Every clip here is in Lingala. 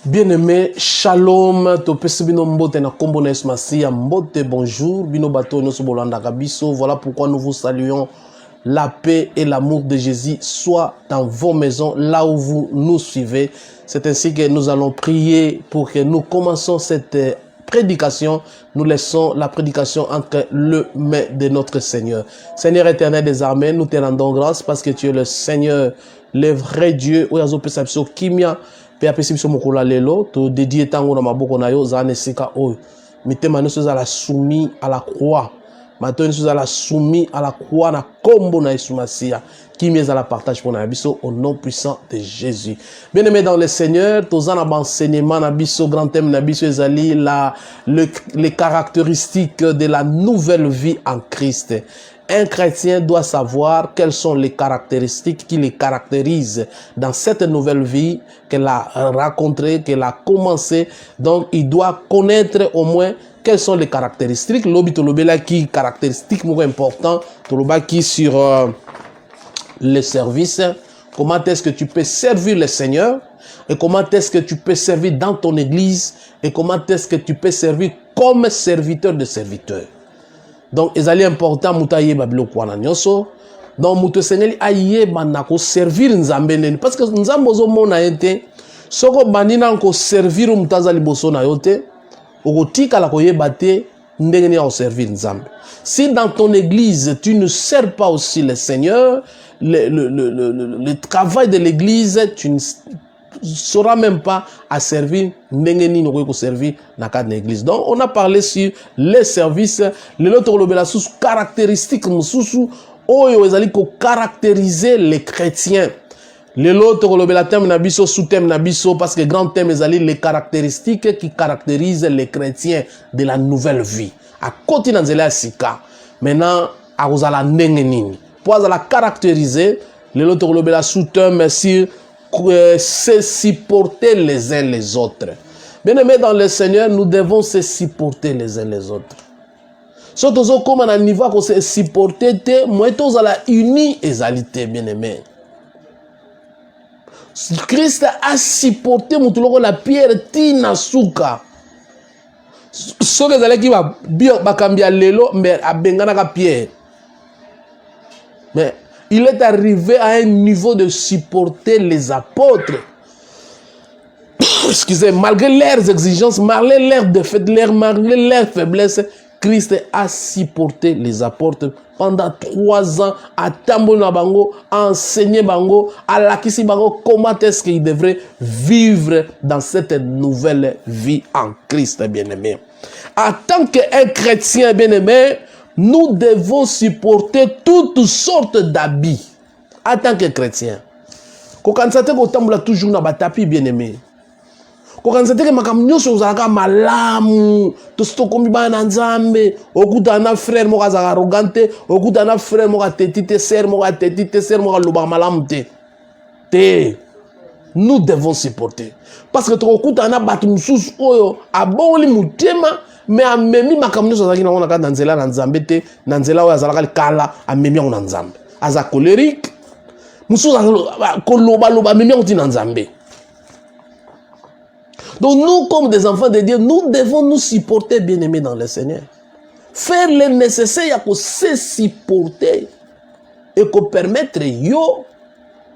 Bien-aimé, shalom, topesi bino mbote na kombo na Yesu Masiya, mbote bonjour, bino bato nyonso bolanda kabiso. Voilà pourquoi nous vous saluons. La paix et l'amour de Jésus soient dans vos maisons, là où vous nous suivez. C'est ainsi que nous allons prier pour que nous commençons cette prédication. Nous laissons la prédication entre les mains de notre Seigneur. Seigneur éternel des armées, nous te rendons grâce parce que tu es le Seigneur, le vrai Dieu. Oyazo pesapso kimia. Pe apesi biso mokolo lelo to dédié tango na maboko na yo za nesika oyo mitema nyonso ezala soumis à la croix mato nyonso ezala soumis à la croix na kombo na Yesu Masiya kimi ezala partage pour na biso au nom puissant de Jésus. Bien-aimé dans le Seigneur, toza na enseignement na biso grand thème na biso ezali les caractéristiques de la nouvelle vie en Christ. Un chrétien doit savoir quelles sont les caractéristiques qui les caractérisent dans cette nouvelle vie qu'elle a rencontrée, qu'elle a commencé. Donc, il doit connaître au moins quelles sont les caractéristiques. Lobi tolobela qui caractéristiques important, toloba qui sur le service. Comment est-ce que tu peux servir le Seigneur et comment est-ce que tu peux servir dans ton église et comment est-ce que tu peux servir comme serviteur de serviteurs. Donc, ils allaient important moutaye babilo kwana nyonso. Donc, mouto seneli aye banako servir nzambe parce que nzambe ozo mona ete soko banina ko servir mutaza liboso na yote okotika la koyeba te ndenge ni au servir nzambe. Si dans ton église tu ne sers pas aussi le Seigneur, le travail de l'église, tu ne saura même pas à servir n'engeni no ko servir na cadre d'église. Donc on a parlé sur les services, les autres lobela sous caractéristiques mususu oyo ezali ko caractériser les chrétiens. Les autres lobela thème na biso sous thème na biso parce que grand thème ezali les caractéristiques qui caractérisent les chrétiens de la nouvelle vie. À côté na nzela sika. Maintenant a kozala ndenge pour la caractériser les autres lobela sous thème sur se supporter les uns les autres. Bien-aimés dans le Seigneur, nous devons se supporter les uns les autres. Surtout comme on a niveau qu'on se supporter, moi tous à la unie égalité, bien-aimés. Christ a supporté mon la pierre tina souka. Ce que vous qui va bien bakambia lelo mais a bengana ka pierre. Mais il est arrivé à un niveau de supporter les apôtres. Excusez, malgré leurs exigences, malgré leurs défaites, malgré leurs faiblesses, Christ a supporté les apôtres pendant 3 ans, à Tambona Bango, à enseigner Bango, à l'Akisi Bango, comment est-ce qu'il devrait vivre dans cette nouvelle vie en Christ, bien-aimé. En tant qu'un chrétien, bien-aimé, nous devons supporter toutes sortes d'habits en tant que chrétien. Quand on sait qu'on a toujours dans batapi bien aimé. Quand on sait que makam nyoso uzalaka malamu, to stokomi ba na nzambe, okuta na frère mo kaza arrogante, okuta na frère mo ka tetite ser mo ka loba malamu te. Nous devons supporter parce que to okuta na batu mususu oyo aboli mutema. Mais amemi makamno sozaki na ona ka nzela na nzambe te na nzela oyo azalaka kala amemi na nzambe aza colérique musu koloba loba amemi na nzambe. Donc nous comme des enfants de Dieu, nous devons nous supporter, bien-aimés dans le Seigneur. Faire le nécessaire pour se supporter et pour permettre yo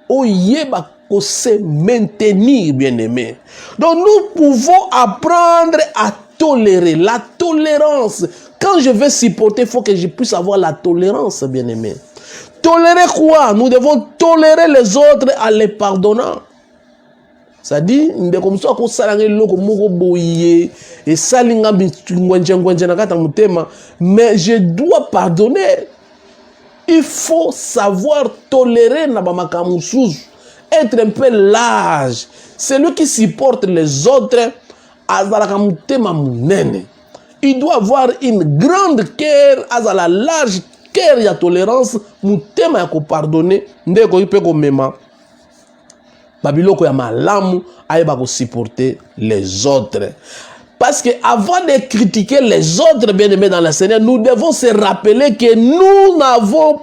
oyeba pour se maintenir, bien-aimés. Donc nous pouvons apprendre à tolérer, la tolérance. Quand je veux supporter, il faut que je puisse avoir la tolérance, bien-aimé. Tolérer quoi? Nous devons tolérer les autres en les pardonnant. Ça dit, comme ça, mais je dois pardonner. Il faut savoir tolérer, être un peu large. Celui qui supporte les autres, il doit avoir une grande cœur, la large cœur et tolérance, mutema ya pardonner, ndeko ipe ko mema. Babiloko ya malamu ayeba ko supporter les autres. Parce que avant de critiquer les autres bien-aimés dans le Seigneur, nous devons se rappeler que nous n'avons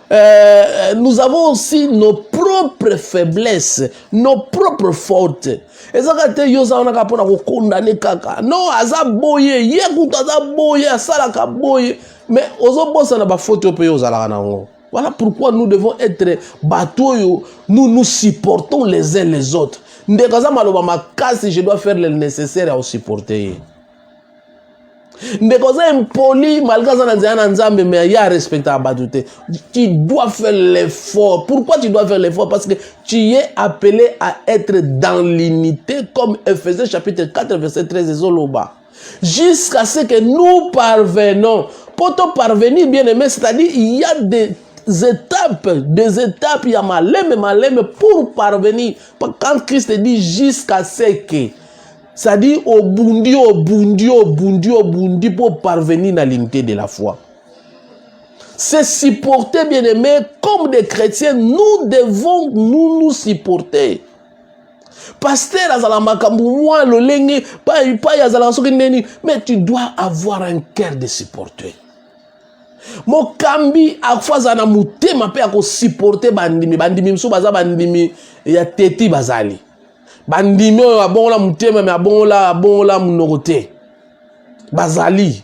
nous avons aussi nos propres faiblesses, nos propres fautes. Et ça, quand tu as condamné kaka, non, aza boye, yekuta aza boye, asalaka boye, mais ozo bossa na ba faute au pays aux alaranango. Voilà pourquoi nous devons être bateaux, nous supportons les uns les autres. Ndekaza maloba makasi, je dois faire le nécessaire à supporter. Ndekaza impoli, malgré ça, mais il y a respecté à batouté. Tu dois faire l'effort. Pourquoi tu dois faire l'effort? Parce que tu es appelé à être dans l'unité, comme Ephésiens chapitre 4, verset 13 et Zoloba. Jusqu'à ce que nous parvenons. Pour te parvenir, bien aimé, c'est-à-dire il y a des étapes, il y a malème pour parvenir. Quand Christ dit jusqu'à ce que, c'est-à-dire au bundi pour parvenir à l'unité de la foi. Se supporter, bien aimé, comme des chrétiens, nous devons nous supporter. Pasteur azalamakambu moi le lenge pas mais tu dois avoir un cœur de supporter. Mokambi akfaza na mutema pe ako supporter bandimi mso baza bandimi ya teti bazali. Bandimi oyo abongola mutema mais abongola munokote. Bazali.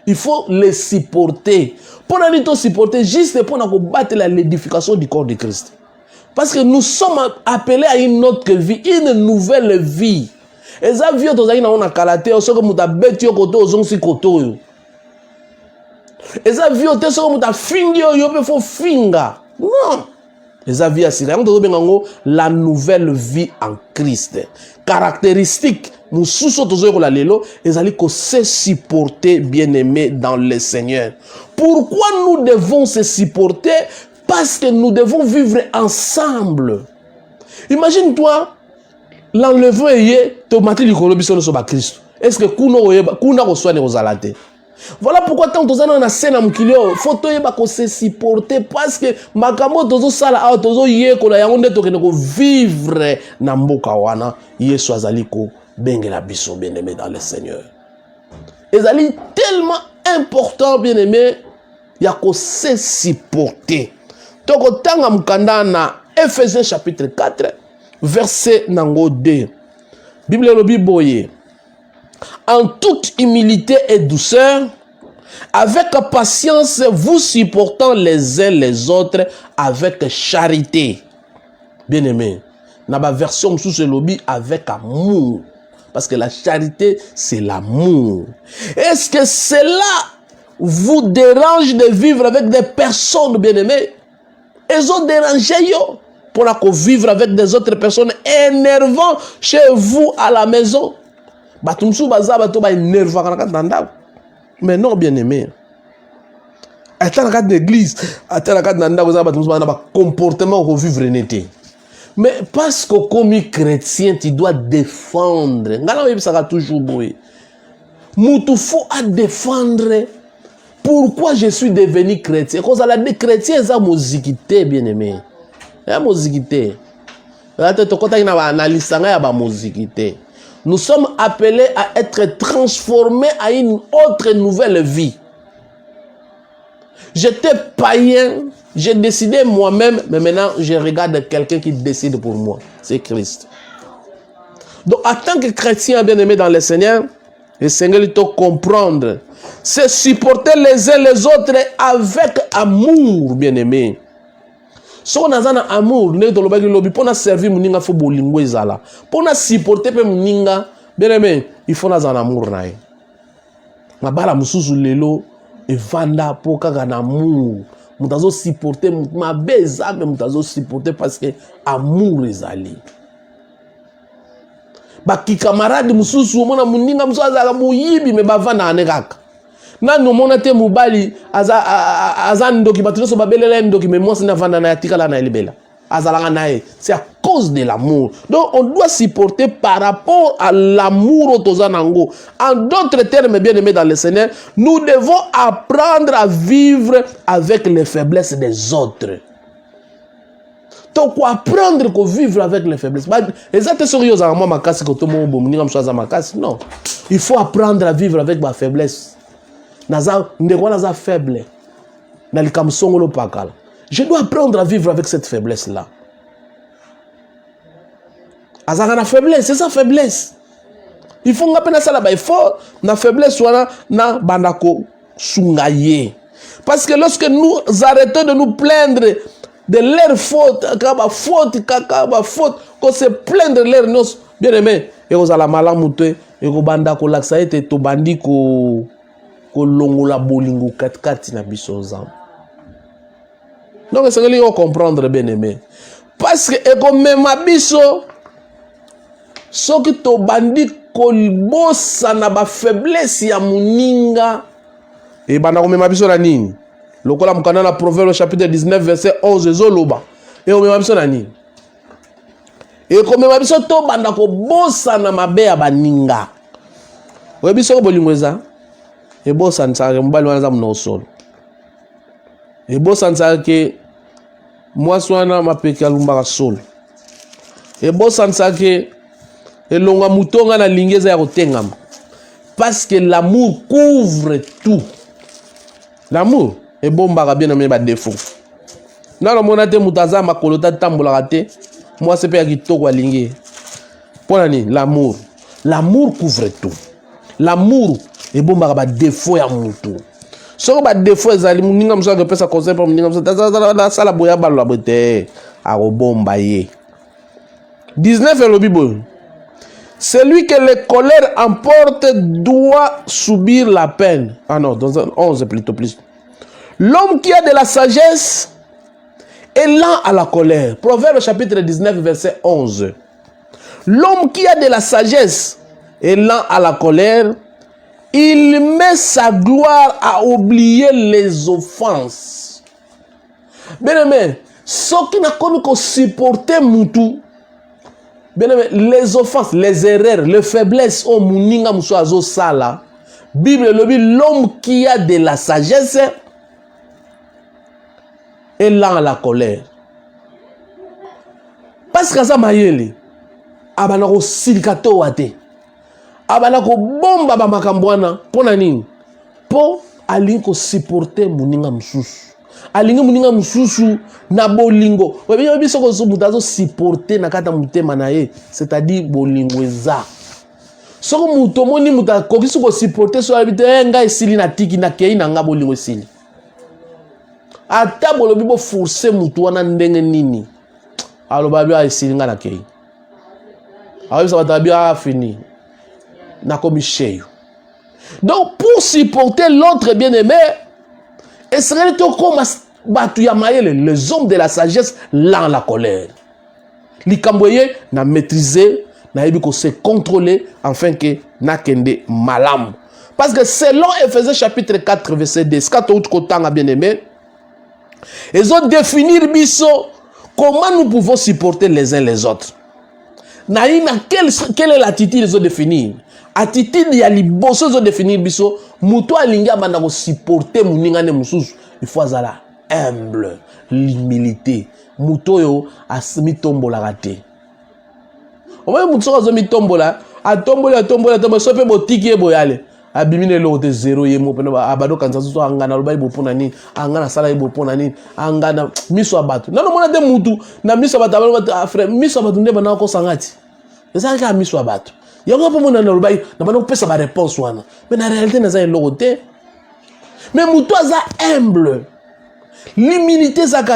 Il faut les supporter. Pour nous supporter juste pour nous battre l'édification du corps de Christ. Parce que nous sommes appelés à une autre vie, une nouvelle vie. Et ça vie on a kalaté, on que muta beti yo koto ozonsi koto. Et ça vie on so muta fingi yo pe fo finga. Non. Et ça vie asira on la nouvelle vie en Christ. Caractéristique nous sous-sotozoi la lelo ezali ko se supporter bien-aimé dans le Seigneur. Pourquoi nous devons se supporter? Parce que nous devons vivre ensemble. Imagine-toi, l'enlèvement est tomati l'ikolobiso sur Christ. Est-ce que kuna reçoit les rosalate? Voilà pourquoi tant que nous avons scène à Mukilio, faut que se supporter parce que makamo tozo sala a tozo ye ko la yangonde to keneko vivre na mboka wana Yesu azaliko bengela biso bien-aimé dans le Seigneur. Ezali tellement important bien-aimé, ya ko se supporter. Tokotanga mukanda na Ephésiens chapitre 4 verset nango 2. Bible lobi boye. En toute humilité et douceur, avec patience, vous supportant les uns les autres avec charité. Bien-aimé, dans la version sous ce lobby avec amour. Parce que la charité, c'est l'amour. Est-ce que cela vous dérange de vivre avec des personnes, bien-aimées? Ils ont dérangé pour vivre avec des autres personnes énervant chez vous à la maison. Mais non, bien-aimé. L'église, comportement pour vivre n'était. Mais parce que comme chrétien, tu dois défendre. Ça va toujours bouer. Il faut défendre. Pourquoi je suis devenu chrétien? Parce que les chrétiens, c'est la musique, bien-aimé. La musique. Nous sommes appelés à être transformés à une autre nouvelle vie. J'étais païen, j'ai décidé moi-même, mais maintenant je regarde quelqu'un qui décide pour moi. C'est Christ. Donc, en tant que chrétien bien-aimé dans le Seigneur il doit comprendre, c'est supporter les uns les autres avec amour, bien-aimé. Si on a un amour, pour servir mon faut bolingo ezala. Pour supporter pe moninga, bien aimé, il faut un amour nae. Ma bala mususu lelo e vanda pour kaka na amour. Mutazo supporter ma beza mais mutazo supporter parce que amour ezali. Ba ki camarade mususu mona moninga mususu azala muyibi me bavanda anekaka. Nano mona te mubali aza ndoki batuno so babelela ndoki mais moi sina vanda na yatikala na elibela azalanga nae. C'est à cause de l'amour. Donc on doit supporter par rapport à l'amour otozanango. En d'autres termes, bien aimés dans le Seigneur, nous devons apprendre à vivre avec les faiblesses des autres. Donc apprendre à vivre avec les faiblesses. Non, il faut apprendre à vivre avec ma faiblesse. Naza ndeko naza faible na likamsongolo pakala Je dois apprendre à vivre avec cette faiblesse-là. Azaka na faiblesse, c'est sa faiblesse. Il faut ngapena ça là-bas, il faut na faiblesse soit na bandako sungaye. Parce que lorsque nous arrêtons de nous plaindre de leur faute, faute, qu'on se plaindre de leur nos, bien aimé, et aux ala malamute, et au bandako laksa ete to bandi ko longola bolingo 4-4 na biso zam. Donc c'est que vous comprendre bien aimé. Parce que et comme même biso so ki to bandi ko bossa na ba faiblesse ya muninga et banda ko même biso na nini. Lokola mukana na Proverbe chapitre 19 verset 11 zoloba. Et o même biso na nini. Et comme même biso to banda ko bossa na mabe ya baninga. We biso ko bolingweza. Et bossa nsaka mbali wana za mno solo. Et bossa nsaka ke moi swana mapeka lumbaka solo. Et bossa nsaka ke elonga mutonga na lingeza ya kotengama. Parce que l'amour couvre tout. L'amour est bon bien aimé ba défaut. Na lo monate mutaza makolota tambola raté. Moi c'est pas kitoko alingi. Pona ni l'amour. L'amour couvre tout. L'amour est bon ba défaut ya mutu. Soko ba défaut ezali muninga musa ke pesa conseil pour muninga musa la sala boya ba la bote a robomba ye. 19 le Bible. Celui que les colères emporte doit subir la peine. Ah non, dans un 11 plutôt plus. L'homme qui a de la sagesse est lent à la colère. Proverbe chapitre 19 verset 11. L'homme qui a de la sagesse est lent à la colère. Il met sa gloire à oublier les offenses. Bien aimé, ce qui n'a connu qu'à supporter Moutou, bien aimé, les offenses, les erreurs, les faiblesses, au Mouninga Moussouazo Sala, Bible le dit, l'homme qui a de la sagesse est lent à la colère. Parce que ça m'a yéli, abanako silikato wate. Abanako bomba ba makambwana pona nini po alingi ko supporter muninga mususu alingi muninga mususu na bolingo webi biso ko mutazo supporter na kata mutema na ye, c'est-à-dire bolingo eza soko muto moni muta ko kisu ko supporter so abite nga esili na tiki na kei na nga bolingo esili ata bolobi bo forcer mutu wana ndenge nini aloba bi esili nga na kei ayo ça va bien fini. Donc pour supporter l'autre bien-aimé, et serait comme les hommes de la sagesse lent la colère. Les camboyés n'a maîtrisé, n'a eu que se contrôler afin que n'a kende malam. Parce que selon Ephésiens chapitre 4 verset 10, quand on a bien-aimé, ils ont défini comment nous pouvons supporter les uns les autres. Quelle est l'attitude qu'ils ont définie? Attitude ya liboso zo définir biso muto alinga banda ko supporter muninga ne mususu il faut azala humble l'humilité muto yo asmi tombola raté o ba muto zo mi tombola atombola sope botiki e boyale abimine lo te zéro ye mo pena abado kanza so angana lo ba ibo pona ni angana sala ibo pona ni angana miso abatu nano mona de mutu na miso abatu abalo frère miso abatu nde bana ko sangati ezaka miso abatu. Il y a un peu de temps, on peut savoir réponse. Mais en réalité, on a une logoté. Mais mouto est humble. L'humilité, c'est que tu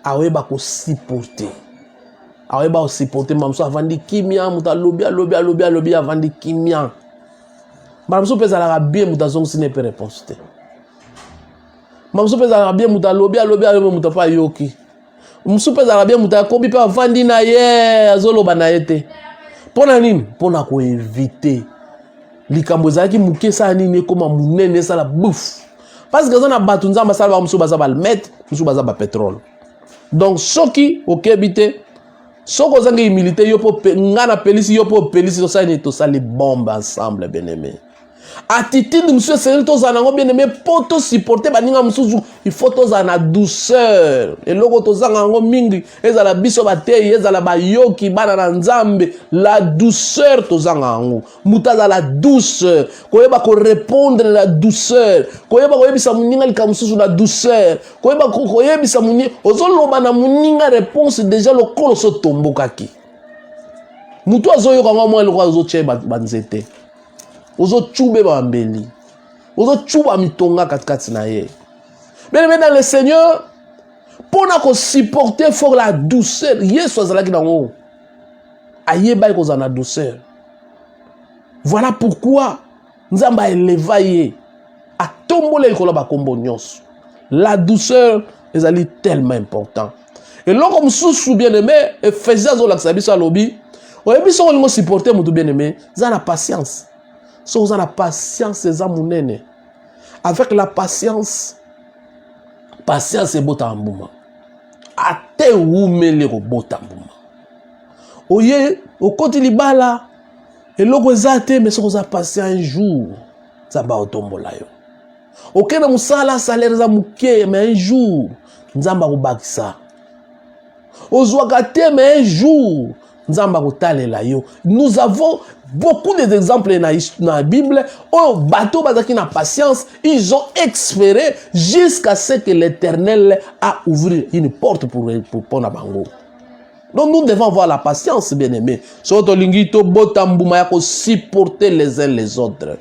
as supporter. Tu as supporter. Tu as vendu kimia, tu as lobby avant de kimia. Tu as bien, tu as une réponse. Tu as bien, tu as lobby, tu as pas yoki. Tu as bien, tu as kobi pa vandi na ye, azoloba na yete. Pona nini pona ko éviter likambo zaki mukesa nini koma munene sala bouf parce que ça na batu nzamba sala ba musu baza ba mettre musu baza ba pétrole donc soki okebite soko zanga humilité yo po ngana pelisi yo po pelisi to sala ni to sala bombe ensemble bien aimé attitude monsieur Seigneur tozanango bien aimé pour te supporter baninga mususu il faut tozana douceur et loko tozangango mingi ezala biso batei ezala bayoki bana na nzambe la douceur tozangango mutaza la douceur koyeba ko répondre la douceur koyeba koyebisa muninga likamususu la douceur koyeba koyebisa muninga ozoloba na muninga réponse déjà lokolo so tombokaki mutu azoyoka ngwa lokolo azoche banzete ozo tchoube bambeli ozo tchouba mitonga katikati na ye bien aimé dans le Seigneur pour na supporter fort la douceur yesu azalaki nango ayeba ko na douceur voilà pourquoi nzamba éleva ye atombola likolo bakombo nyonso la douceur ezali tellement important et loko mususu bien aimé Ephésiens azolakisa biso alobi oyebi so olingo supporter mutu bien aimé za na patience. Si vous avez la patience, c'est ça mon aîné. Avec la patience, patience est beau tambouma. Ate ou mele ko beau tambouma. Oye, au côté libala, et logo zate, mais si vous avez patience un jour, ça va au tombeau là yo. Ok, na musala salaire za muke, mais un jour, nzamba ko bakisa. Ozwakate, mais un jour, nzamba ko talela yo. Nous avons beaucoup d'exemples dans la Bible où bateau bazaki na patience, ils ont espéré jusqu'à ce que l'Éternel a ouvert une porte pour na bango. Donc nous devons avoir la patience, bien aimé. Soto lingito botambuma ya ko supporter les uns les autres.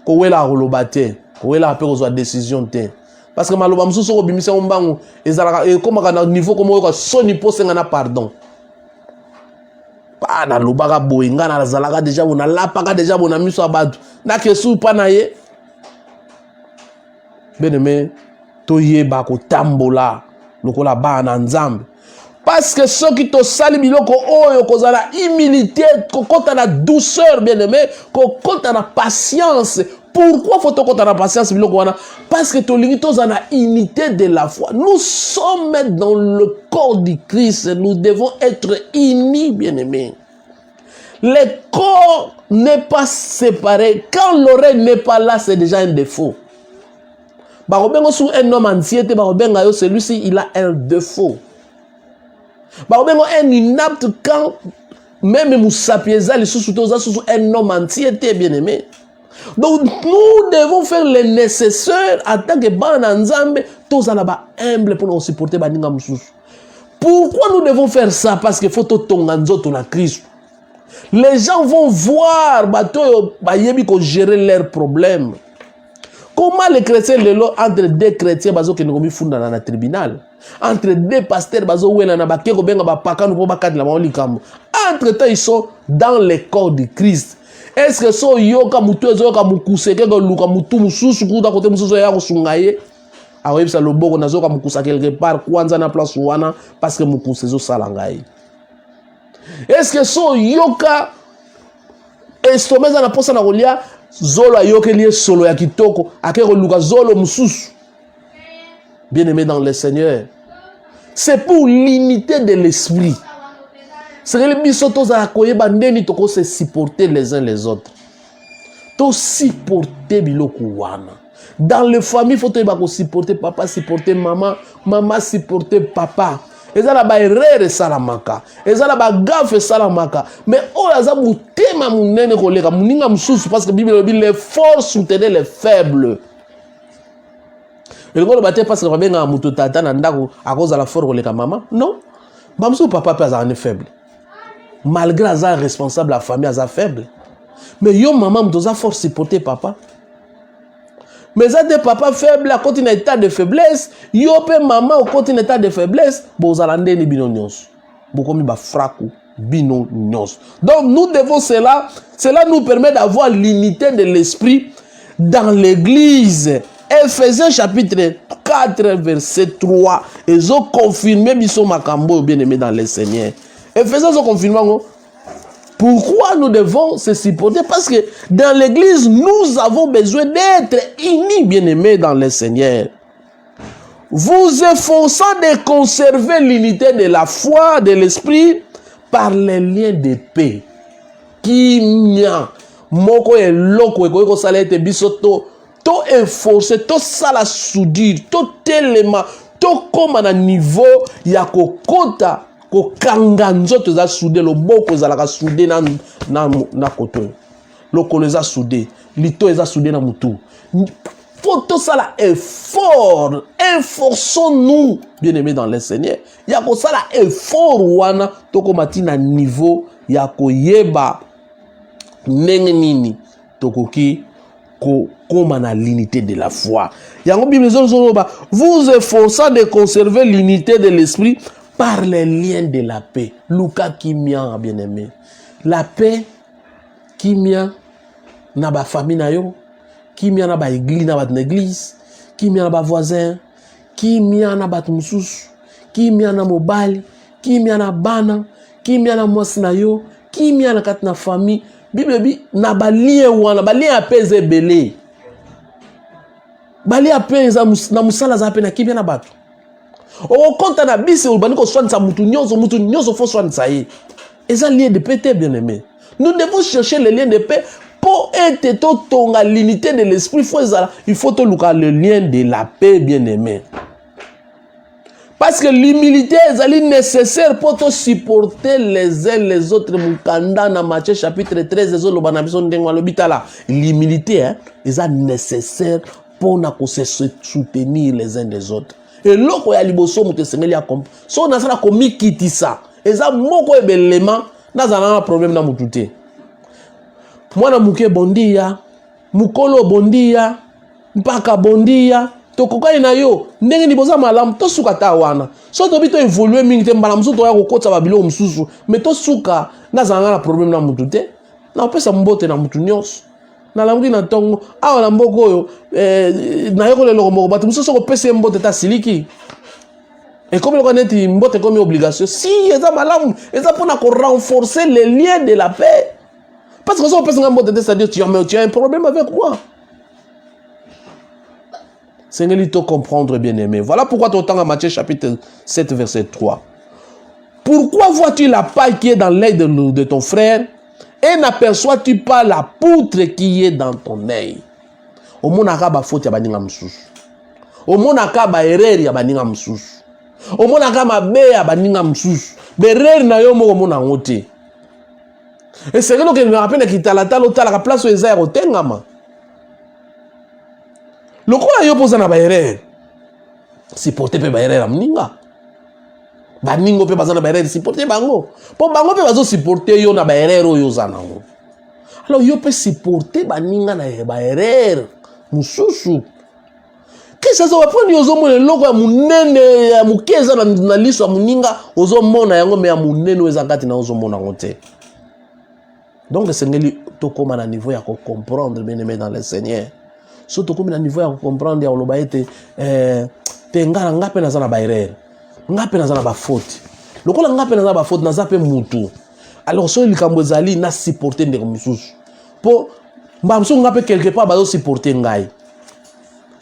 Ko wela rolobate, ko wela pe ko zo décision te. Parce que maloba mususu ko bimisa mbangu ezala comme kana niveau comme ko soni posenga na pardon. Pa na lobaka boyenga na zalaka déjà bona lapaka déjà bona miso abatu na kesu pa na ye bien-aimé toyeba ko tambola lokola ba na nzambe parce que ceux qui to sali biloko oyo kozala humilité kokota na douceur bien-aimé kokota na patience. Pourquoi faut-on qu'on ait la patience? Parce que nous avons la unité de la foi. Nous sommes dans le corps du Christ. Nous devons être unis, bien-aimés. Le corps n'est pas séparé. Quand l'oreille n'est pas là, c'est déjà un défaut. Un homme entier, celui-ci, il a un défaut. Un inapte quand même Moussapieza, un homme entier, bien-aimé. Donc nous devons faire le nécessaire en tant que Bananzambe, tous à la humble pour nous supporter Baninga Moussous. Pourquoi nous devons faire ça? Parce qu'il faut tonganzo la Christ. Les gens vont voir bateau bayebi ko gérer leurs problèmes. Comment les chrétiens entre deux chrétiens bazo qui nous funda dans le tribunal, entre deux pasteurs bazo wela na bakeko benga ba pakanu po bakati la maolikambo. Entre temps ils sont dans le corps du Christ. Est-ce que so yoka mutu ezoka mukuseke ko luka mutu mususu kuta kote mususu ya kosungaye awebisa loboko nazoka mukusa quelque part kwanza na place wana parce que mukuse zo salangaye. Est-ce que so yoka estomeza na posa na kolia zolo ayoke lié solo ya kitoko akeko luka zolo mususu. Bien-aimé dans le Seigneur, c'est pour l'unité de l'esprit. C'est que les bisotos à koyeba ndeni toko se supporter les uns les autres. To supporter biloko wana. Dans les familles, faut te bako supporter papa, supporter maman, maman supporter papa. Ezala ba erreur salamaka. Ezala ba gaffe salamaka. Mais oh aza mutema munene koleka muninga mususu parce que Bible dit les forts soutenaient les faibles. Et le gars battait parce que va bien mutu tata na ndako à cause de la force koleka maman. Non. Bamsu papa pas un faible. Malgré aza responsable la famille aza faible. Mais yo maman doit force supporter papa. Mais ça des papa faible à côté d'un état de faiblesse, yo pe maman au côté d'un état de faiblesse, bozalande ni binonyos. Beaucoup mi ba fraku binonyos. Donc nous devons cela nous permet d'avoir l'unité de l'esprit dans l'église. Ephésiens chapitre 4 verset 3 ils ont confirmé biso makambo bien-aimé dans le Seigneur. Ephésiens ont confirmé. Pourquoi nous devons se supporter? Parce que dans l'église, nous avons besoin d'être unis, bien-aimés dans le Seigneur. Vous efforçant de conserver l'unité de la foi, de l'esprit, par les liens de paix. Qui moko eloko ekoki kosala ete biso to enforcer, to sala soudure, to telema, to koma na niveau ya kokota kokanga nzoto eza soudé, loboko ezalaka soudé na koto, lokolo eza soudé, lito eza soudé na mutu. Faut tout ça là effort, efforçons-nous, bien aimés dans le Seigneur. Yako ça là effort wana toko matina niveau yako yeba nenge nini tokoki comme na l'unité de la foi. Yango Bible vous efforçant de conserver l'unité de l'esprit par les liens de la paix. Luka kimia bien aimé. La paix kimia na ba famille na yo. Kimia na ba église na ba église, kimia na ba voisin, kimia na ba mususu, kimia na mobali, kimia na bana, kimia na mwasi na yo, kimia na kati na famille. Bible bi na ba lien wana, ba lien apeze belé. Ba lien apeza na musala za pe na kimia na bato. O konta na bisi ubani ko soin sa mutu nyonso fo soin sa ye. Eza lien de paix bien aimé. Nous devons chercher les liens de paix. Pour être tonga l'unité de l'esprit, il faut tout le lien de la paix, bien aimé. Parce que l'humilité est nécessaire pour te supporter les uns les autres. Mukanda na Matthieu chapitre 13, l'humilité est nécessaire pour se soutenir les uns des autres. Et l'autre est liboso mute sengeli a comp. So na sala komi kitisa. Eza moko ebelema na zana problème na mutute. Mwana muke bondia, mukolo bondia, mpaka bondia, tokokai na yo, ndenge ni boza malamu, to suka ta wana. So to bito évoluer mingi te mbala msuto ya kokotsa babilo msusu, mais to suka na zanga na problème na mutu te. Na opesa mbote na mutu nyonso. Na lamuki na tongo, awa na mboko oyo, na yoko lelo moko batu msusu ko pese mbote ta siliki. Et comme le connaît mbote comme obligation, si eza malamu, eza pona ko renforcer les liens de la paix. Parce que si on peut c'est-à-dire tu as un problème avec moi. Seigneur, il faut comprendre, bien aimé. Voilà pourquoi tu entends à Matthieu chapitre 7, verset 3. Pourquoi vois-tu la paille qui est dans l'œil de ton frère et n'aperçois-tu pas la poutre qui est dans ton œil? Au monde akaba faute ya baninga msusu. Au monde akaba erreur ya baninga msusu. Au monde akaba be ya baninga msusu. Berrer na yo moko mona ngote. Et c'est que nous rappelons qu'il t'a la place où ils ont été ngama. Le quoi yo pose na baerre. Si porter pe baerre amninga. Baningo pe bazana baerre si porter bango. Po bango pe bazo supporter yo na baerre yo zana. Alors yo pe supporter baninga na baerre mususu. Qu'est-ce que ça va prendre yozo mo le loko ya munene ya mukeza na liso ya muninga ozo mona yango me ya munene ezakati na ozo mona ngote. Donc le Seigneur to comme à niveau à comprendre bien aimé dans le Seigneur. Surtout comme à niveau à comprendre ya oloba ete te ngala ngape na zana baerere. Ngape na zana ba faute. Lokola ngape na zana ba faute na zape mutu. Alors so likambo ezali na supporter ndeko mususu. Po mbamso ngape quelque part bazo supporter ngai.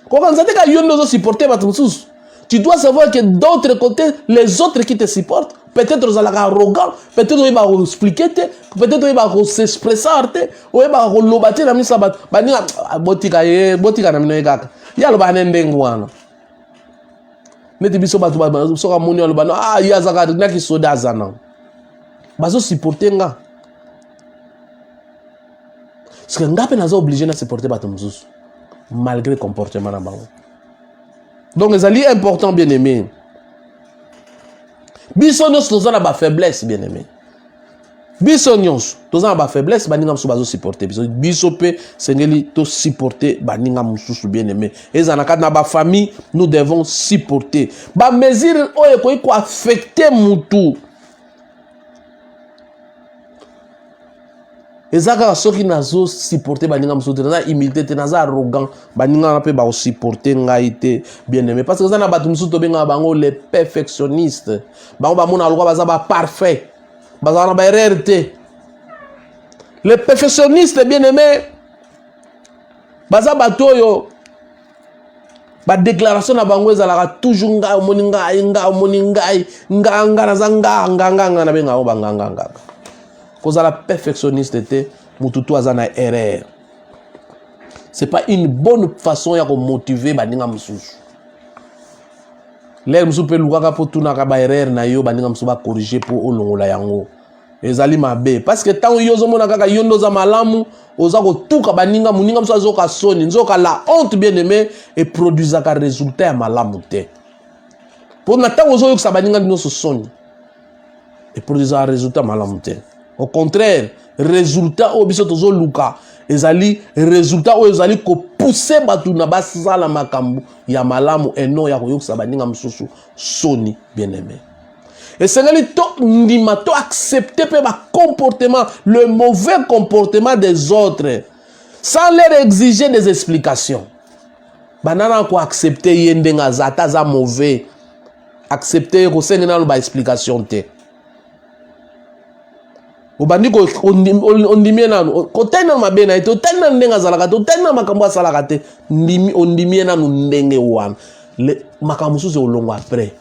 Ko kanzate ka yondo zo supporter ba mususu. Tu dois savoir que d'autres côtés les autres qui te supportent peut-être aux arrogants, peut-être ils vont expliquer, peut-être ils vont s'exprimer, ou ils vont lobater la mise à bat. Bani botika na mino kaka. Ya lo banende ngwana. Neti biso batu ba so ka moni lo bana ya zaka na ki soda zana. Bazo supporter nga. Parce que ngape nazo obligé na supporter batu mzuzu malgré comportement na bango. Donc c'est important bien aimé. Bisonyos tozana ba faiblesse bien aimé. Bisonyos tozana ba faiblesse baninga musu bazo supporter biso pe sengeli to supporter baninga musu bien aimé. Ezana na ba famille nous devons supporter. Ba mesure oyo ko affecter mutu. Ezaka soki nazo supporter baninga musu na humilité te naza arrogant baninga na pe ba supporter ngaite bien aimé parce que ça na batu musu to benga bango les perfectionnistes bango ba mona lokwa baza ba parfait baza na ba erreur te. Les perfectionnistes bien aimé baza bato yo ba déclaration na bango ezalaka toujours nga moninga nga na zanga nga na benga o banganga. Cause la perfectionniste était mututu azana erreur. C'est pas une bonne façon ya ko motiver baninga mususu. L'air mususu pe lukaka po tunaka ba erreur na yo baninga mususu ba corriger po olongola yango. Ezali mabe parce que tant yo zomona kaka yondo za malamu oza ko tuka baninga muninga mususu azoka soni nzoka la honte bien aimé et produisaka résultat ya malamu te. Pour na tant ozo yoksa baninga nyonso soni et produisaka résultat malamu te. Au contraire, résultat au biso tozo luka ezali résultat o ezali ko pousser batu na basala makambu ya malamu et non ya ko yoksa baninga mususu soni bien aimé. Et c'est to accepter comportement, le mauvais comportement des autres, sans leur exiger des explications. Banana ko accepter yendenga zata za mauvais, accepter ko senga na ba explication te. Obandi ko ondimie nanu, ko tena mabena ito tena ndenga zalaka to tena makambo salaka te, ondimie nanu ndenge wan. Le makambo suze olongo après.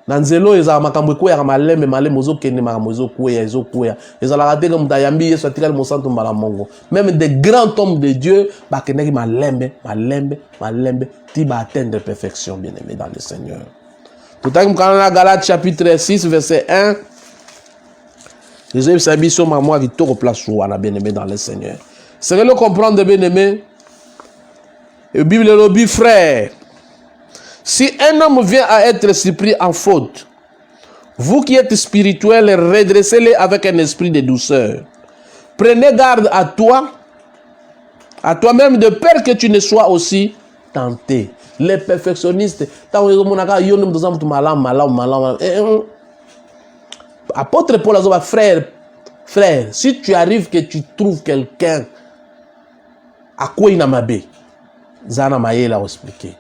Nanzelo eza makambo ko ya malembe malemo zo kende makambo zo kuya ezalaka te comme tayambi yeso atikali mo santo mbala mongo. Même des grands hommes de Dieu ba kende ki malembe ti ba atteindre perfection bien aimé dans le Seigneur. Tout à l'heure Galates chapitre 6 verset 1. Les sabi so maman qui to place wana bien aimé dans le Seigneur. C'est le comprendre bien aimé. Et Bible le bi frère. Si un homme vient à être surpris en faute, vous qui êtes spirituels, redressez-les avec un esprit de douceur. Prenez garde à toi-même de peur que tu ne sois aussi tenté. Les perfectionnistes, apôtre Paul a dit, frère, si tu arrives que tu trouves quelqu'un à quoi il n'a pas bé, Zana Maye l'a expliqué.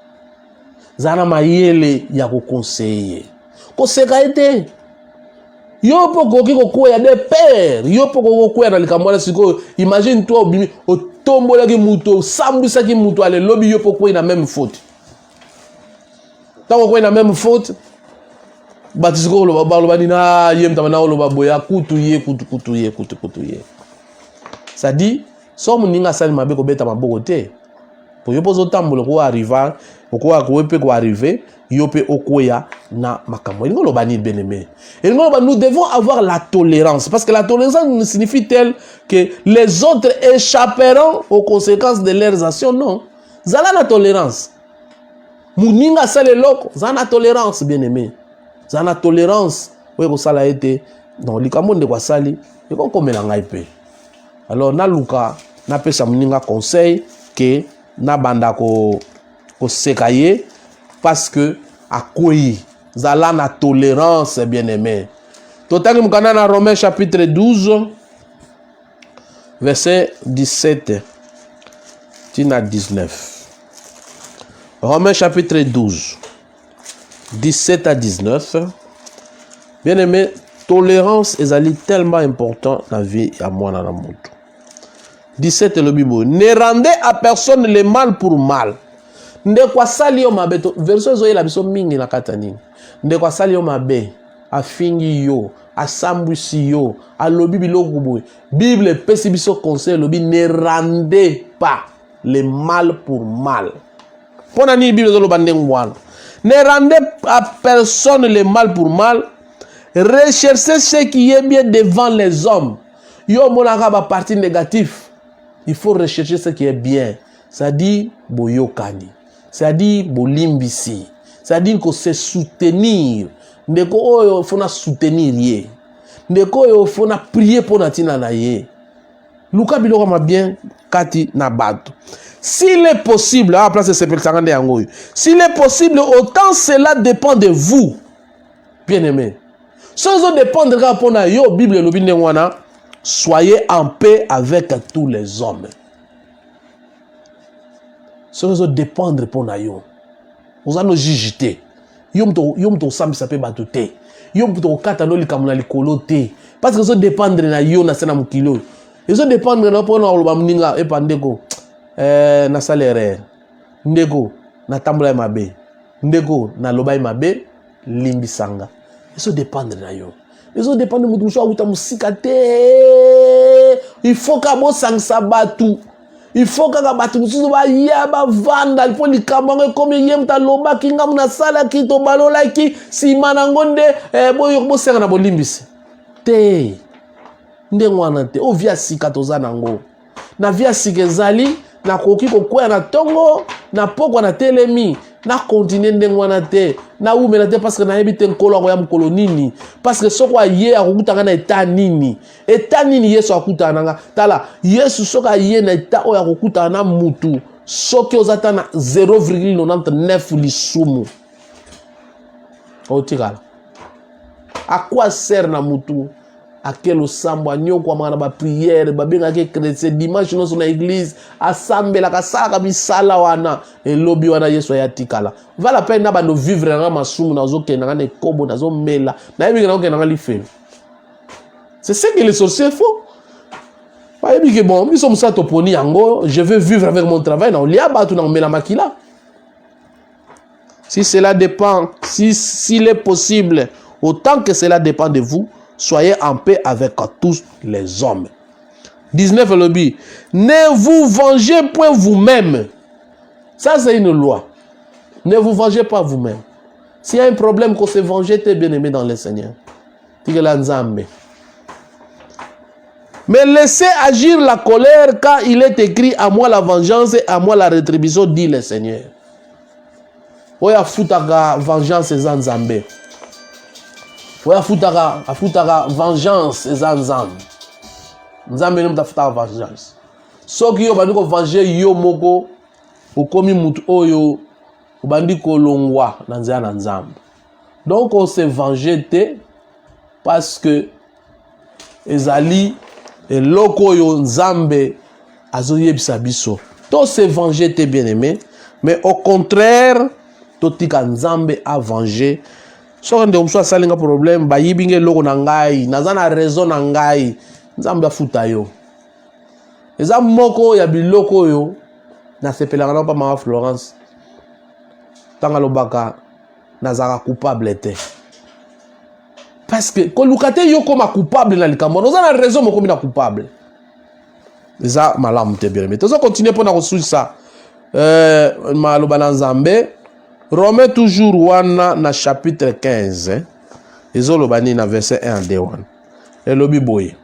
Zana mayele ya ko conseiller. Ko sekaite. Yo poko ki ko ya de père, yo poko ko ya na likamwana siko. Imagine toi obimi o tombola ki muto, sambisa ki muto ale lobby yo poko na même faute. Tant ko na même faute. Batisiko lo ba dina yem tamana lo ba boya kutu ye. Ça dit, so muninga sali mabe ko beta maboko te. Pour yo pozo tambola ko arriver ko arriver yope okoya na makambo ngolo bani bien-aimé. Et nous devons avoir la tolérance parce que la tolérance signifie-t-elle que les autres échapperont aux conséquences de leurs actions? Non. Zala la tolérance. Muninga sale loko, zana tolérance bien-aimé. Zana tolérance we ko sala été dans likamonde kwa sali, e ko komela ngai pe. Alors na luka na pesa muninga conseil que na banda ko sekaye parce que à quoi zala na tolérance bien aimé. Totangi mukana na Romains chapitre 12 verset 17 tina 19. Romains chapitre 12 17 à 19. Bien aimé, tolérance est tellement important dans la vie à moi dans le monde. 17 le Bible. Ne rendez à personne le mal pour mal. Nde kwa sali yo mabe to verso zo yela biso mingi na katani. Nde kwa sali yo mabe afingi yo, asambwisi yo, alobi biloko boye. Bible pesi biso conseil lobi ne rendez pas le mal pour mal. Pona ni Bible zo lo bande ngwana. Ne rendez à personne le mal pour mal. Recherchez ce qui est bien devant les hommes. Yo monaka ba partie négative. Il faut rechercher ce qui est bien. C'est-à-dire boyokani. C'est-à-dire bolimbisi. C'est-à-dire que c'est soutenir. Ndeko oyo fona soutenir ye. Ndeko oyo fona prier pour natina na ye. Luka biloko ma bien kati na bato. S'il est possible, à la place de ce peltangande yangoy. S'il est possible, autant cela dépend de vous. Bien-aimé. Sans dépendre de la yo Bible le bindengwana. Soyez en paix avec tous les hommes. Sans dépendre pour nayo. Vous allez nous juger. Yom to sambi sape batute. Yom to kata no likamuna likolote. Parce que ça dépendre na yo na sena mukilo. Et ça dépendre na pona oloba mninga e pandeko. Na salaire. Ndeko na tambula mabe. Ndeko na loba mabe limbisanga. Ils dépendre de yo. Ils dépendre de mutu auta musika te. Il faut que bo sangsa batu. Il faut que batu mususu ba ya ba vanda, il faut likambango comme yemta loba kinga muna sala ki to balola ki si manangonde bo senga na bolimbisi. Te. Ndengwana te. O via sika toza nango. Na via sikezali na koki kokwea na tongo na pokwa na telemi na continue ndengwana te na umela te parce que na yebi te nkolo ko ya mkolo nini parce que soko aye akukutanga na eta nini Yesu akutana nga tala Yesu soko aye na eta oya akukutana na mutu soki ozata na 0,99 lisumu otikala à quoi sert na mutu akelo sambo anyoko amana ba prière ba benga ke chrétien dimanche no sur l'église asambela kasaka bisala wana elobi wana Yesu ya tikala va la peine na ba no vivre na masumu na zokenda na ekobo na zomela na yebi na okenda na lifelo. C'est ce que les sorciers font. Ba yebi ke bon biso musa toponi yango je veux vivre avec mon travail na olia ba tu na mela makila. Si cela dépend, s'il est possible, autant que cela dépend de vous, soyez en paix avec tous les hommes. 19 lobby. Ne vous vengez point vous-même. Ça, c'est une loi. Ne vous vengez pas vous-même. S'il y a un problème, qu'on se venge, t'es bien aimé dans le Seigneur. Mais laissez agir la colère, car il est écrit à moi la vengeance et à moi la rétribution, dit le Seigneur. Oya futaka vengeance eza nzambe. Oya futaka vengeance eza nzambe. Nzambe ne mutafutaka vengeance. Soki yo bandi ko venger yo moko okomi mutu oyo obandi kolongwa na nzela na nzambe. Donc on se venger te parce que ezali eloko oyo nzambe azoyebisa biso. To se venger te bien aimé, mais au contraire totika nzambe a venger. Soki nde mso asalinga problème bayibinge loko na ngai naza na raison na ngai nzambe afuta yo. Eza moko ya biloko yo na sepelanga na pa mama Florence tanga lobaka nazaka coupable te parce que kolukate yo koma coupable na likambo naza na raison moko mina coupable eza malamu te bien mais tozo continuer pour na kosuisa maloba na nzambe Romains toujours wana na chapitre 15 ezoloba ni na verset 1 à 2 wana elobi boye.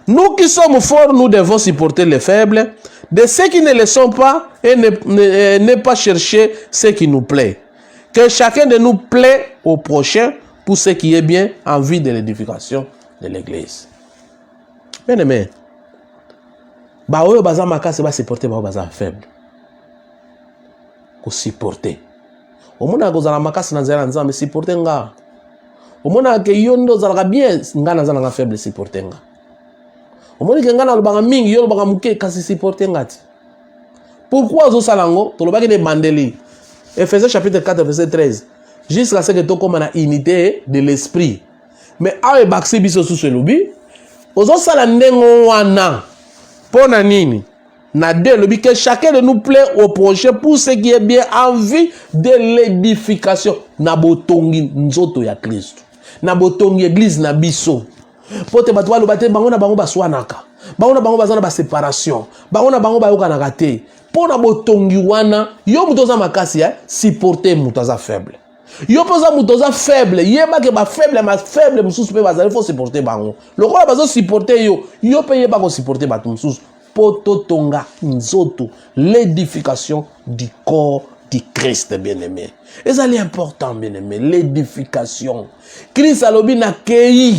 Nous qui sommes forts, nous devons supporter les faibles, de ceux qui ne le sont pas et ne pas chercher ce qui nous plaît. Que chacun de nous plaît au prochain pour ce qui est bien en vue de l'édification de l'église. Bien aimé, ba oyo baza makasi ba supporter ba baza faible. Ko supporter. Omona kozala makasi na nzela nzambe supporter nga. Omona ke yondo zalaka bien nga na zala faible supporter nga. Omoni ke nga na lobanga mingi yo lobanga muke kasi supporter ngati. Pourquoi zo salango to lobaki ne bandeli. Ephésiens chapitre 4 verset 13. Jusqu'à ce que to comme na unité de l'esprit. Mais awe bakse biso sous ce lobby. Ozo sala ndengo wana. Pona nini? Na de lobby que chacun de nous plaît au prochain pour ce qui est bien en vue de l'édification na botongi nzoto ya Christ. Na botongi église na biso. Pote batwa lo bate bango na bango baswanaka. Bango na bango bazana ba séparation. Bango na bango bayoka na kate. Pona botongi wana yo mutoza makasi ya supporter mutoza faible. Yo poza mutoza faible, yeba ke ba faible mususu pe bazali faut supporter bango. Lokola bazo supporter yo pe yeba ko supporter batu mususu. Poto tonga nzoto l'édification du corps du Christ bien-aimé. Et ça est important bien-aimé, l'édification. Christ alobi na kei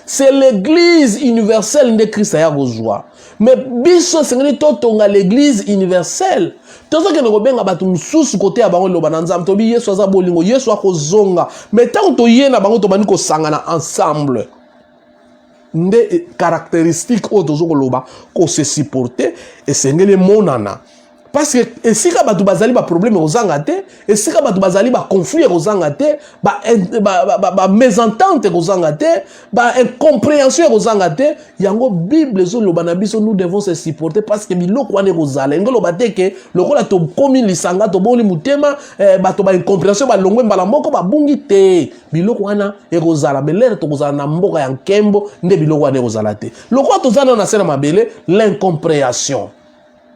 c'est l'église universelle de Christ ya kozwa. Mais biso sengeni totonga l'église universelle. Tozo ke ngobenga batu mususu côté ya bango loba na nzambe tobi Yesu aza bolingo Yesu akozonga. Mais tant to yena bango to bani ko sangana ensemble. Nde caractéristique o tozo ko loba ko se supporter et sengeli monana. Parce que si ka batu bazali ba problème ozanga te, et si ka batu bazali ba conflit ozanga te, ba mésentente ozanga te, ba incompréhension ozanga te, yango Bible zo loba na biso nous devons se supporter parce que biloko wane kozala. Ngolo bateke lokola to komi lisanga to boli mutema bato ba incompréhension ba longwe mbala moko ba bungi te. Biloko wana ekozala belere to kozala na mboka ya nkembo nde biloko wana ekozala te. Lokola to zana na sena mabele l'incompréhension.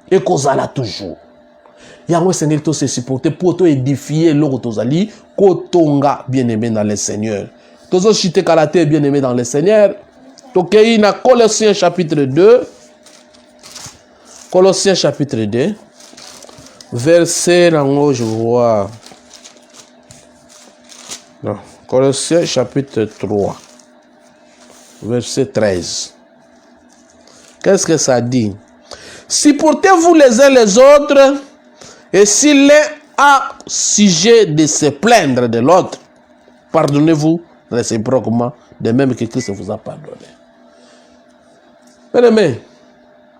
Et kozala toujours. Yango Seigneur to se supporter pour te édifier loko tozali kotonga bien-aimé dans le Seigneur. Tozo chite kalate bien-aimé dans le Seigneur. Tokei na Colossiens chapitre 2. Colossiens chapitre 2. Verset nango je vois. Non, Colossiens chapitre 3. Verset 13. Qu'est-ce que ça dit? Supportez-vous les uns les autres, et si l'un a sujet de se plaindre de l'autre, pardonnez-vous réciproquement, de même que Christ vous a pardonné. Bien-aimé,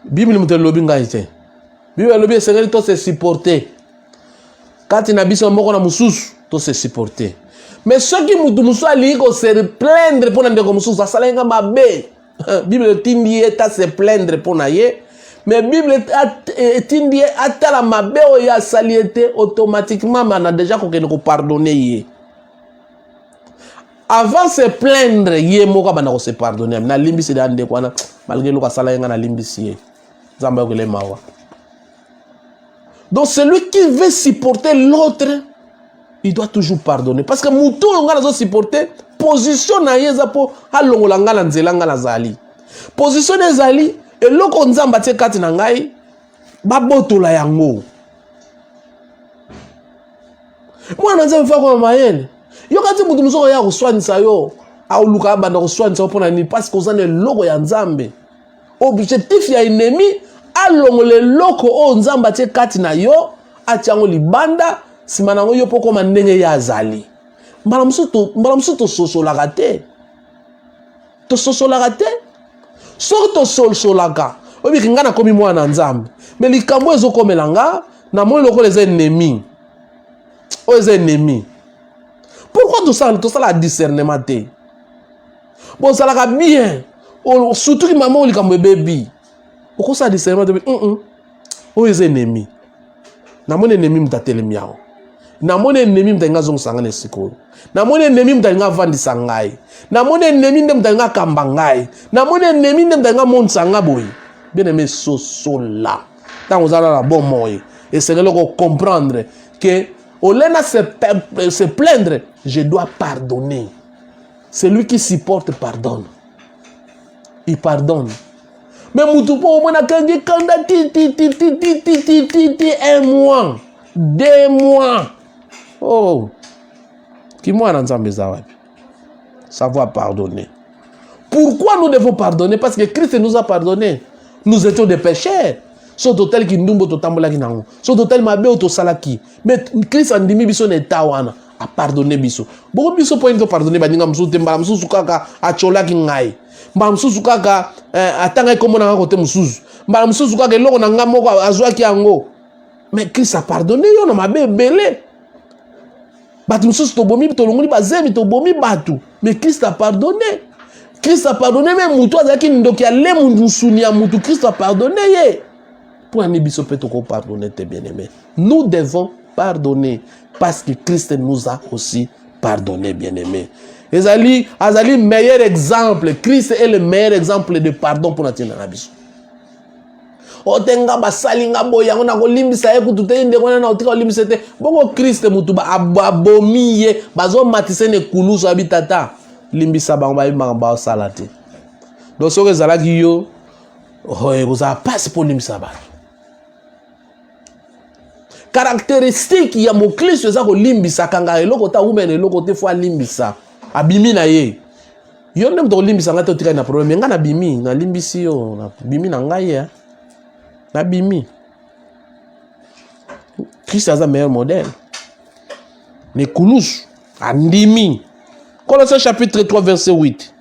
Bible nous dit lobi ngaite. Bible lobi Seigneur to se supporter. Quand il a biso moko na mususu, to se supporter. Mais ceux qui musu ali ko se plaindre pour ndeko mususu, asala nga mabe. Bible tindi eta se plaindre pour na ye. Mais Bible tindi atala mabe o ya saliete automatiquement mana déjà ko kene ko pardonner ye. Avant se plaindre ye moko bana ko se pardonner. Na limbisi da ndeko wana malgré lo ka sala nga na limbisi ye. Zamba ko le mawa. Donc celui qui veut supporter l'autre, il doit toujours pardonner. Parce que mutu nga nazo supporter position na ye za po halongola nga na nzela nga na zali. Position na zali et loko nzamba tie kati na ngai babotola yango. Mwana nzamba fa ko mayele. Yo kati mutu musoko ya kuswanisa yo, auluka banda kuswanisa pona ni parce que ozane loko ya nzambe. Objectif ya ennemi alongole loko o nzamba tie kati na yo, atiango libanda, simanango yo poko mandenge ya azali. Mbala musu to sosolaka te. To sosolaka te. Soko to sosolaka. Obi kinga na komi mwana nzambe. Mais likambo ezo komelanga na mo loko les ennemis. O les ennemis. Pourquoi tout ça la discernement te? Bon ça la bien. Surtout que maman likambo baby. Pourquoi ça discernement te? O les ennemis. Na mon ennemi mtatelemi yao. Na mon ennemi mtenga zong sangane siko. Na mon ennemi mtenga vandi sangai. Na mon ennemi mtenga kambangai. Na mon ennemi mtenga mon sanga boy. Bien aimé sosola. Tant vous allez la bon moyen. Et c'est là qu'on comprendre que au lieu de se plaindre, je dois pardonner. Celui qui supporte pardonne. Il pardonne. Mais mutupo mwana kangi kanda un mois, 2 mois. Oh, qui moi n'ensemble ça va. Savoir pardonner. Pourquoi nous devons pardonner? Parce que Christ nous a pardonné. Nous étions des pécheurs. Son total qui nous to tambola ki nango. Son total mabe auto salaki. Mais Christ a ndimi biso ne tawana a pardonner biso. Beaucoup biso point de pardonner ba ninga msusu temba msusu kaka achola ki ngai. Mba msusu kaka atanga komo na kote msusu. Mba msusu kaka eloko na ngamo ko azwa ki yango. Mais Christ a pardonné yo na mabe belé. Batu msusu to bomi to longoli bazemi to bomi batu. Mais Christ a pardonné. Christ a pardonné même mutu azaki ndoki ya le musuni ya mutu Christ a pardonné ye. Pour un biso peut pardonner tes bien-aimés. Nous devons pardonner parce que Christ nous a aussi pardonné, bien-aimés. Azali meilleur exemple. Christ est le meilleur exemple de pardon pour notre nabiso. Otenga basalinga boya ngona ko limbisa ye kutute inde ngona na otika limbisa te. Bongo Christ mutuba abomiye bazo matise ne kuluso abitata. Limbisa bango ba salate. Donc so ezala ki yo oye koza passe pour limbisa ba. Caractéristique ya mo Christ eza ko limbisa kanga eloko ta umene eloko te fwa limbisa. Abimi na ye. Yo ndem to limbisa ngata otika na problème nga na bimi na limbisi yo na bimi na ngai ya. Na bimi. Christ est un meilleur modèle. Les koulous andimi. Colossiens chapitre 3 verset 8.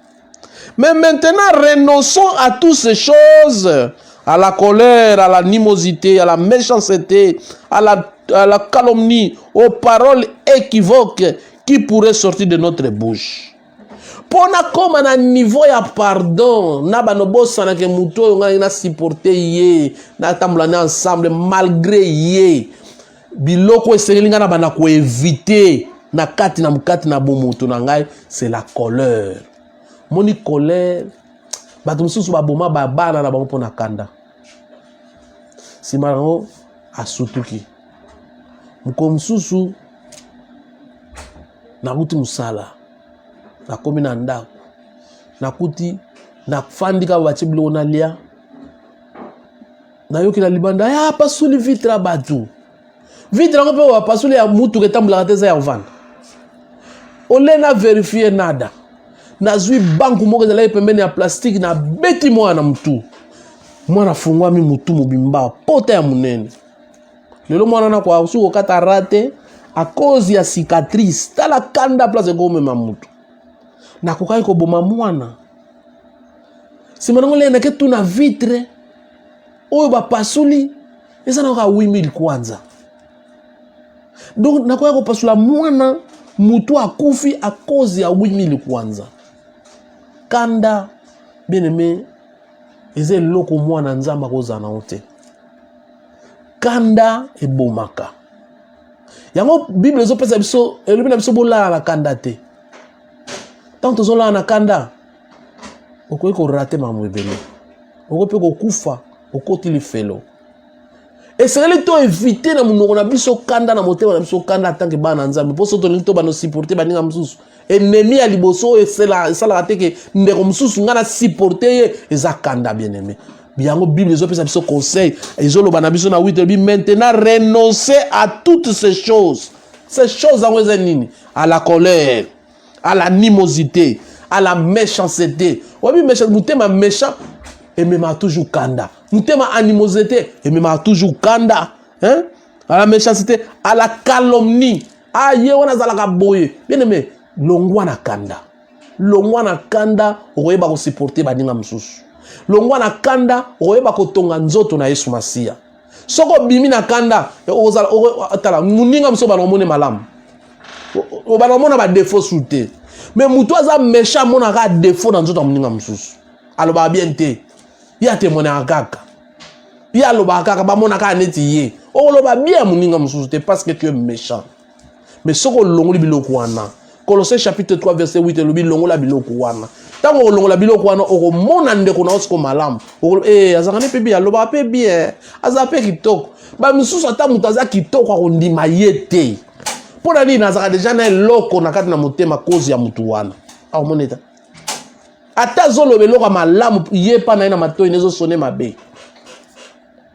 Mais maintenant renonçons à toutes ces choses à la colère, à l'animosité, à la méchanceté, à la calomnie, aux paroles équivoques qui pourraient sortir de notre bouche. Pona comme un niveau ya pardon, na banobosa na ke muto na supporter ye, na tamblana ensemble malgré ye. Biloko esengeli nga na bana ko éviter na kati na bomoto na ngai, c'est la colère. Moni colère, bato mususu baboma babana na bango pona kanda. Simango asutuki. Muko mususu na kuti musala. Na komi na ndako. Na kuti na fandika bachi biloko na lia. Na yoki na libanda ya pasuli vitra batu. Vitra ngo pe wa pasuli ya mutu ke tambula kateza ya ovanda. Ole na vérifier nada. Na zui banku moko ezala pembeni ya plastique na beti mwana mtu. Mwana fungwa mi mutu mobimba pota ya munene. Lelo mwana na kwa usuko kata rate a cause ya cicatrice tala kanda place gome mamutu. Na kukai ko boma mwana. Simanango le na ketu na vitre oyo ba pasuli eza na ka 8000 kwanza. Donc na kukai ko pasula mwana mutu akufi a cause ya 8000 kwanza. Kanda bien aimé eze loko mwana nzamba kozana ote. Kanda ebomaka. Yango Bible ezopesa biso elobi na biso bola la kanda te. Tant tozola na kanda okoki ko rater mamwebele. Okoki ko kufa okoti lifelo. Esengeli to éviter na munoko na biso kanda na motema na biso kanda tanke bana nzambe. Poso to linto bano supporter baninga msusu. Ennemi ya liboso esala teke ndeko msusu ngana supporter ye eza kanda bien aimé. Biango Bible ezopesa biso conseil ezoloba na biso na 8 maintenant renoncer à toutes ces choses. Ces choses en weze nini? À la colère, à l'animosité, à la méchanceté. Wabi méchant, mutema méchant et même toujours kanda. Mutema animosité et même toujours kanda. Hein? À la méchanceté, à la calomnie. Ah ye wana zalaka boye. Bien aimé, longwa na kanda. Longwa na kanda oyeba ko supporter baninga msusu. Longwa na kanda oyeba ko tonga nzoto na Yesu Masia. Soko bimi na kanda ozala tala muninga mso ba nomone malamu. Ba nomona ba défaut souté. Mais mutu aza méchant mona ka défaut na nzoto muninga msusu. Aloba bien te. Ya te mona kaka. Ya loba kaka ba mona ka neti ye. Oloba bien muninga msusu te parce que tu es méchant. Mais soko longoli biloko wana. Colossiens chapitre 3 verset 8 lobi longola biloko wana. Tango longola biloko wana oko mona ndeko na osiko malamu. Azakane pe bien aloba pe bien. Azape kitoko. Ba misusu ata mutu aza kitoko akondima ye te. Pona nini azaka deja na eloko na kati na motema cause ya mutu wana. Aomoneta. Ata zolo beloko malamu ye pa na matoi nezo sonner mabe.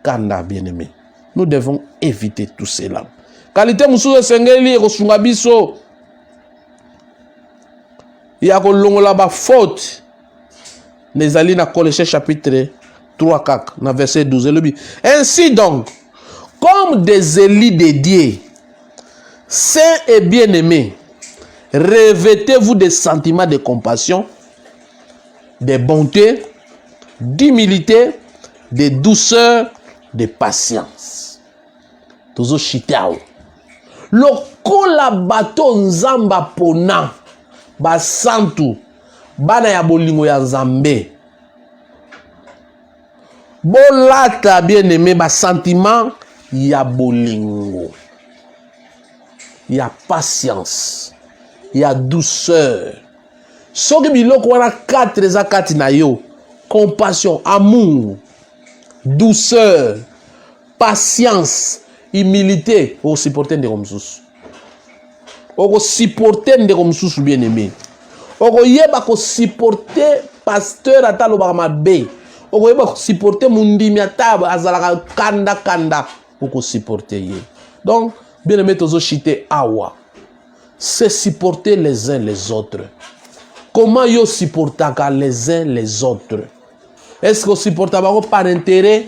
Kanda bien aimé. Nous devons éviter tout cela. Qualité mususu sengeli ekosunga biso. Il y a la faute. Nezali na Colossiens chapitre 3 4 na verset 12. Ainsi donc, comme des élus dédiés, saints et bien-aimés, revêtez-vous des sentiments de compassion, de bonté, d'humilité, de douceur, de patience. Tozo chitao. Lokola bato nzamba pona. Ba santu bana ya bolingo ya Nzambe bolata bien aimé ba sentiment ya bolingo ya patience ya douceur soki biloko wana 4 eza kati na yo compassion amour douceur patience humilité o supporter ndeko msusu oko supporter ndeko msusu bien aimé oko yeba ko supporter pasteur atalo ba mabe oko yeba ko supporter mundimi ataba azalaka kanda oko supporter ye. Donc bien aimé tozo chité awa c'est supporter les uns les autres. Comment yo supportaka les uns les autres? Est-ce que supporta bango par intérêt?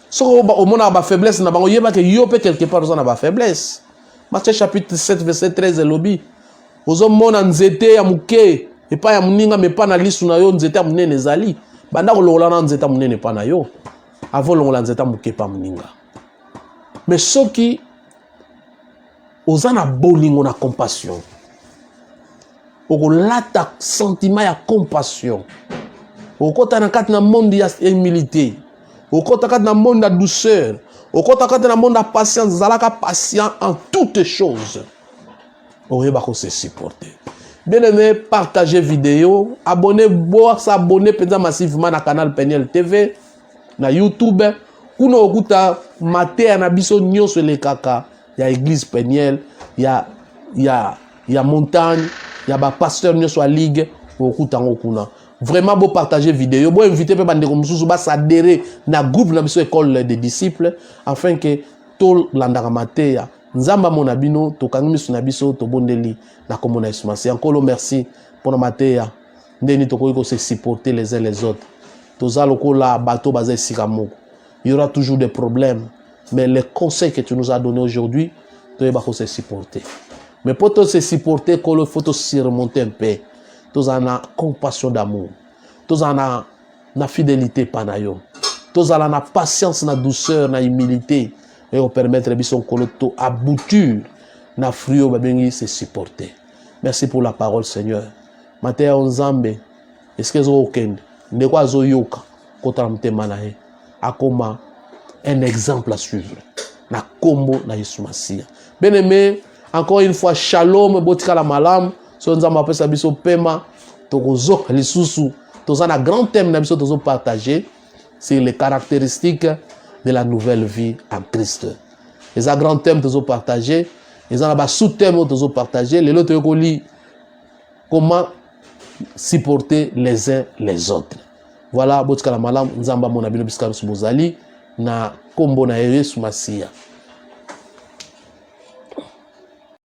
Soko o mona ba faiblesse na bango yeba que yo pe quelque part na ba faiblesse. Matthieu chapitre 7 verset 13 lobi ozo mona nzete ya muke epa ya muninga mepa na lisu na yo nzete ya munene ezali banda ko lola na nzete ya munene pa na yo avant longola nzeta mukepa mninga. Mais ceux qui osana bolingo na compassion, okolata sentiment ya compassion, okota na kati na monde ya humilité, okota kati na monde ya douceur, okota kati na monde ya patience, zalaka patient en toutes choses. Oyeba ko se supporter. Bien aimé, partagez vidéo, abonnez-vous, s'abonnez massivement na canal Peniel TV, na YouTube. Kuno okuta mate na biso nyonso le kaka ya église Peniel, ya montagne, ya ba pasteur nyonso a ligue okuta ngokuna. Vraiment beau partager vidéo, beau inviter pe bande comme susu ba s'adhérer na groupe na biso école des disciples afin que tout landaka mate ya nzamba mona bino tokangi misu na biso to bondeli na komona Yesu. Encore merci pour na mate ya ndeni tokoki ko se supporter les uns les autres. Toza lokola bateau bazé sikamoko. Il y aura toujours des problèmes. Mais les conseils que tu nous as donnés aujourd'hui, tu vas se supporter. Mais pour te supporter, il faut te surmonter un peu. Tu as la compassion d'amour. Tu as la fidélité panayo. Tu as la patience, la douceur, la humilité. Et on permettre de aboutir na frio babengi se supporter. Merci pour la parole, Seigneur. Matéa Onzambe. Est-ce que vous avez de quoi vous yoka contre manahe? Akoma un exemple à suivre. Na kombo na Yesu Masia. Bien aimé, encore une fois, shalom, botika la malam. So nzamba apesa biso pema, tokozo lisusu. Toza na grand thème na biso tozo partager, c'est les caractéristiques de la nouvelle vie en Christ. Les grand thème tozo partager, les a ba sous-thème tozo partager, les autres yokoli comment supporter les uns les autres. Voilà, botika la malam, nzamba mona bino biska subozali na kombo na Yesu Masia.